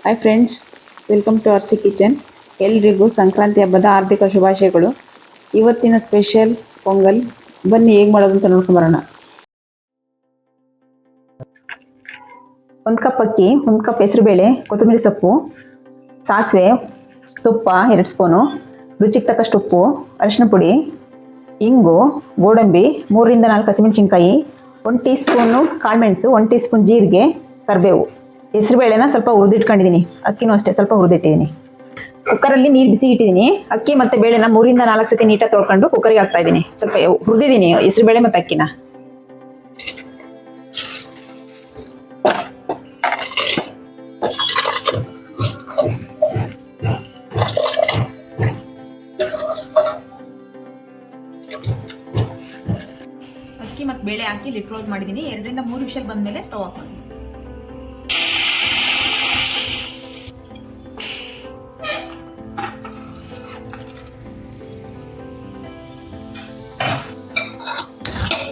Hi friends, welcome to RC kitchen. ಎಲ್ರಿಗೂ ಸಂಕ್ರಾಂತಿ ಹಬ್ಬದ ಆರ್ಥಿಕ ಶುಭಾಶಯಗಳು. ಇವತ್ತಿನ ಸ್ಪೆಷಲ್ ಪೊಂಗಲ್. ಬನ್ನಿ ಹೇಗೆ ಮಾಡೋದು ಅಂತ ನೋಡ್ಕೊಂಬರೋಣ. 1 ಕಪ್ ಅಕ್ಕಿ, 1 ಕಪ್ ಹೆಸರುಬೇಳೆ, ಕೊತ್ತಂಬರಿ ಸೊಪ್ಪು, ಸಾಸಿವೆ, ತುಪ್ಪ 2 ಸ್ಪೂನು, ರುಚಿಗೆ ತಕ್ಕಷ್ಟು ಉಪ್ಪು, ಅರಿಶಿನ ಪುಡಿ, ಇಂಗು, ಗೋಡಂಬಿ, 3 ರಿಂದ 4 ಹಸಿಮೆಣಸಿನ್ಕಾಯಿ, 1 ಟೀ ಸ್ಪೂನು ಕಾಳುಮೆಣಸು, 1 ಟೀ ಸ್ಪೂನ್ ಜೀರಿಗೆ, ಕರಿಬೇವು. ಹೆಸರುಬೇಳೆನ ಸ್ವಲ್ಪ ಹುರಿದಿಟ್ಕೊಂಡಿದ್ದೀನಿ, ಅಕ್ಕಿನೂ ಅಷ್ಟೇ ಸ್ವಲ್ಪ ಹುರಿದಿಟ್ಟಿದ್ದೀನಿ. ಕುಕ್ಕರಲ್ಲಿ ನೀರು ಬಿಸಿ ಇಟ್ಟಿದ್ದೀನಿ. ಅಕ್ಕಿ ಮತ್ತು ಬೇಳೆನ 3 ರಿಂದ 4 ಸತಿ ನೀಟಾಗಿ ತೊಳ್ಕೊಂಡು ಕುಕ್ಕರಿಗೆ ಹಾಕ್ತಾ ಇದ್ದೀನಿ. ಸ್ವಲ್ಪ ಹುರಿದಿದ್ದೀನಿ ಹೆಸರುಬೇಳೆ ಮತ್ತು ಅಕ್ಕಿನ. ಅಕ್ಕಿ ಮತ್ತು ಬೇಳೆ ಹಾಕಿ ಲಿಡ್ ಕ್ಲೋಸ್ ಮಾಡಿದ್ದೀನಿ. 2 ರಿಂದ 3 ವಿಷಲ್ ಬಂದಮೇಲೆ ಸ್ಟವ್ ಆಫ್ ಮಾಡಿ.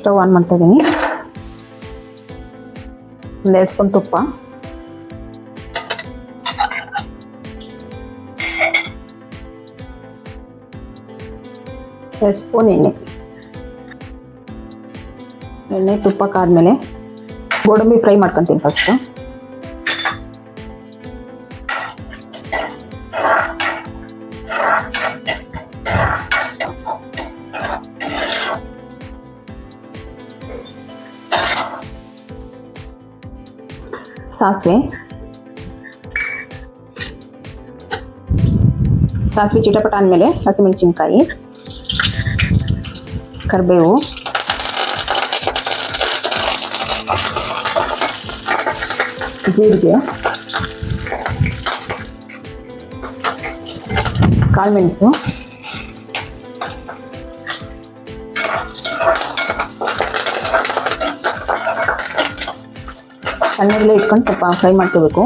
ಸ್ಟವ್ ಆನ್ ಮಾಡ್ತಾ ಇದ್ದೀನಿ. 2 ಸ್ಪೂನ್ ತುಪ್ಪ, 2 ಸ್ಪೂನ್ ಎಣ್ಣೆ. ತುಪ್ಪಕ್ಕಾದ್ಮೇಲೆ ಗೋಡಂಬಿ ಫ್ರೈ ಮಾಡ್ಕೊತೀನಿ ಫಸ್ಟು. ಸಾಸಿವೆ ಚಿಟಪಟ ಅಂದಮೇಲೆ ಹಸಿಮೆಣಸಿನ್ಕಾಯಿ, ಕರಿಬೇವು, ಜೀರಿಗೆ, ಕಾಳುಮೆಣಸು, ಸಣ್ಣದಲ್ಲೇ ಇಟ್ಕೊಂಡು ಸ್ವಲ್ಪ ಫ್ರೈ ಮಾಡ್ಕೋಬೇಕು.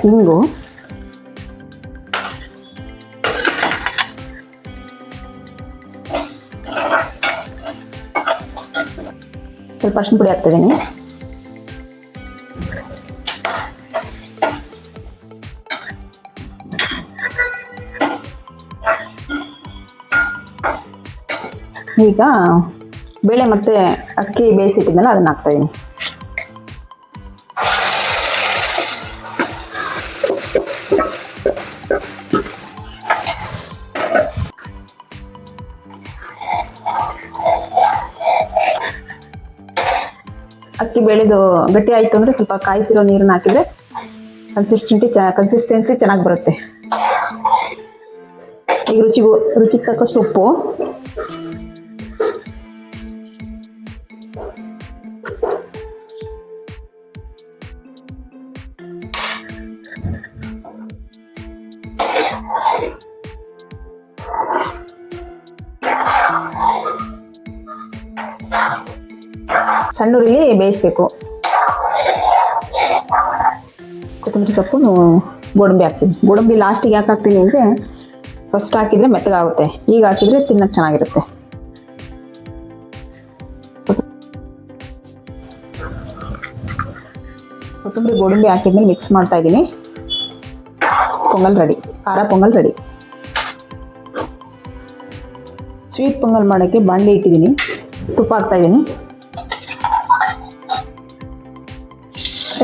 ಇಂಗು, ಸ್ವಲ್ಪ ಅರಿಶಿನ ಪುಡಿ ಹಾಕ್ತಿದ್ದೀನಿ. ಈಗ ಬೇಳೆ ಮತ್ತು ಅಕ್ಕಿ ಬೇಯಿಸಿಟ್ಟಿದ್ನಲ್ಲ ಅದನ್ನು ಹಾಕ್ತಾಯಿದ್ದೀನಿ. ಅಕ್ಕಿ ಬೇಳೆದು ಗಟ್ಟಿ ಆಯಿತು ಅಂದರೆ ಸ್ವಲ್ಪ ಕಾಯಿಸಿರೋ ನೀರನ್ನು ಹಾಕಿದರೆ ಕನ್ಸಿಸ್ಟೆನ್ಸಿ ಚೆನ್ನಾಗಿ ಬರುತ್ತೆ. ಈಗ ರುಚಿಗೆ ತಕ್ಕಷ್ಟು ಉಪ್ಪು, ಸಣ್ಣ ಉರಿಲಿ ಬೇಯಿಸ್ಬೇಕು. ಕೊತ್ತಂಬರಿ ಸೊಪ್ಪು, ಗೋಡಂಬಿ ಹಾಕ್ತೀನಿ. ಗೋಡಂಬಿ ಲಾಸ್ಟಿಗೆ ಯಾಕೆ ಹಾಕ್ತೀನಿ ಅಂದರೆ ಫಸ್ಟ್ ಹಾಕಿದರೆ ಮೆತ್ತಗಾಗುತ್ತೆ, ಈಗ ಹಾಕಿದರೆ ತಿನ್ನೋಕ್ಕೆ ಚೆನ್ನಾಗಿರುತ್ತೆ. ಕೊತ್ತಂಬರಿ ಗೋಡಂಬಿ ಹಾಕಿದ್ಮೇಲೆ ಮಿಕ್ಸ್ ಮಾಡ್ತಾ ಇದ್ದೀನಿ. ಪೊಂಗಲ್ ರೆಡಿ, ಖಾರ ಪೊಂಗಲ್ ರೆಡಿ. ಸ್ವೀಟ್ ಪೊಂಗಲ್ ಮಾಡೋಕ್ಕೆ ಬಾಣಲೆ ಇಟ್ಟಿದ್ದೀನಿ, ತುಪ್ಪ ಹಾಕ್ತಾಯಿದ್ದೀನಿ.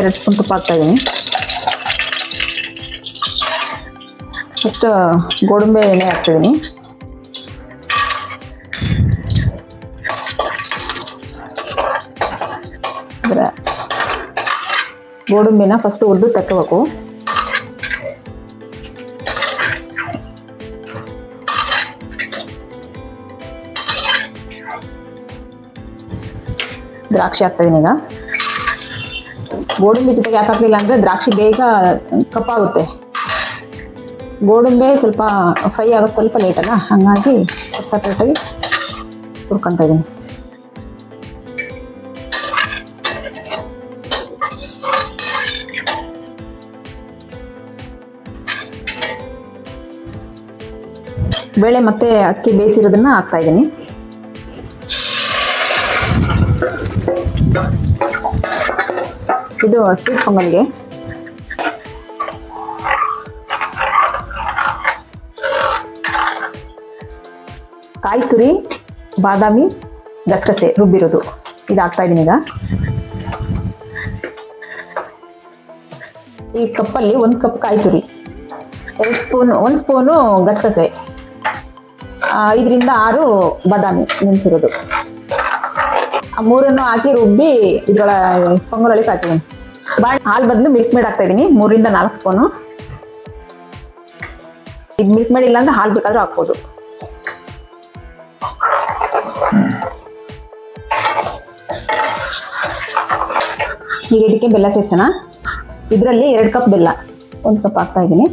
2 ಸ್ಪೂನ್ ತುಪ್ಪ ಹಾಕ್ತಾಯಿದ್ದೀನಿ. ಫಸ್ಟ್ ಗೋಡಂಬಿ ಎಣ್ಣೆ ಹಾಕ್ತಿದ್ದೀನಿ. ಗೋಡಂಬಿನ ಫಸ್ಟ್ ಹುರಿದು ತಕ್ಕೋಬೇಕು. ದ್ರಾಕ್ಷಿ ಹಾಕ್ತಾಯಿದ್ದೀನಿ. ಈಗ ಗೋಡಂಬಿ ಜೊತೆಗೆ ಯಾಕೆ ಹಾಕಲಿಲ್ಲ ಅಂದರೆ ದ್ರಾಕ್ಷಿ ಬೇಗ ಕಪ್ಪಾಗುತ್ತೆ. ಗೋಡಂಬಿ ಸ್ವಲ್ಪ ಫ್ರೈ ಆಗೋದು ಸ್ವಲ್ಪ ಲೇಟಲ್ಲ, ಹಾಗಾಗಿ ಸಪ್ರೇಟಾಗಿ ಹುರ್ಕೊತಾ ಇದ್ದೀನಿ. ಬೇಳೆ ಮತ್ತು ಅಕ್ಕಿ ಬೇಯಿಸಿರೋದನ್ನು ಹಾಕ್ತಾಯಿದ್ದೀನಿ. ಇದು ಸ್ವೀಟ್ ಪೊಂಗಲ್ಗೆ. ಕಾಯಿ ತುರಿ, ಬಾದಾಮಿ, ಗಸಗಸೆ ರುಬ್ಬಿರೋದು ಇದು ಹಾಕ್ತಾಯಿದ್ದೀನಿ ಈಗ. ಈ ಕಪ್ಪಲ್ಲಿ 1 ಕಪ್ ಕಾಯಿ ತುರಿ, 1 ಸ್ಪೂನು ಗಸಗಸೆ, 5 ರಿಂದ 6 ಬಾದಾಮಿ ನೆನೆಸಿರೋದು. ಆ 3 ಹಾಕಿ ರುಬ್ಬಿ ಇದ್ರೊಳ ಪೊಂಗಲೊಳಗೆ ಹಾಕಿದ್ದೀನಿ. ಹಾಲು ಬದಲು ಮಿಲ್ಕ್ ಮೇಡ್ ಹಾಕ್ತಾಯಿದ್ದೀನಿ 3 ರಿಂದ 4 ಸ್ಪೂನು. ಇದು ಮಿಲ್ಕ್ ಮೇಡ್ ಇಲ್ಲಾಂದ್ರೆ ಹಾಲು ಬೇಕಾದ್ರೂ ಹಾಕ್ಬೋದು. ಈಗ ಇದಕ್ಕೆ ಬೆಲ್ಲ ಸೇರಿಸೋಣ. ಇದರಲ್ಲಿ 2 ಕಪ್ ಬೆಲ್ಲ, 1 ಕಪ್ ಹಾಕ್ತಾ ಇದ್ದೀನಿ.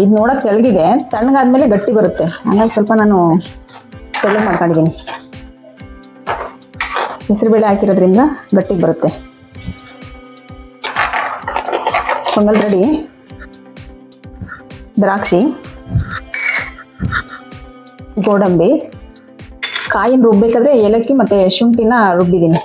ಇದು ನೋಡೋಕೆ ತೆಳಗಿದೆ, ತಣ್ಣಗಾದ್ಮೇಲೆ ಗಟ್ಟಿ ಬರುತ್ತೆ. ಹಾಗಾಗಿ ಸ್ವಲ್ಪ ನಾನು ತೆಳ್ಳಗೆ ಮಾಡ್ಕೊಂಡಿದ್ದೀನಿ. ಹೆಸರುಬೇಳೆ ಹಾಕಿರೋದ್ರಿಂದ ಗಟ್ಟಿಗೆ ಬರುತ್ತೆ. ಪೊಂಗಲ್ ರೆಡಿ. ದ್ರಾಕ್ಷಿ, ಗೋಡಂಬಿ, ಕಾಯಿನ ರುಬ್ಬೇಕಾದ್ರೆ ಏಲಕ್ಕಿ ಮತ್ತು ಶುಂಠಿನ ರುಬ್ಬಿದ್ದೀನಿ.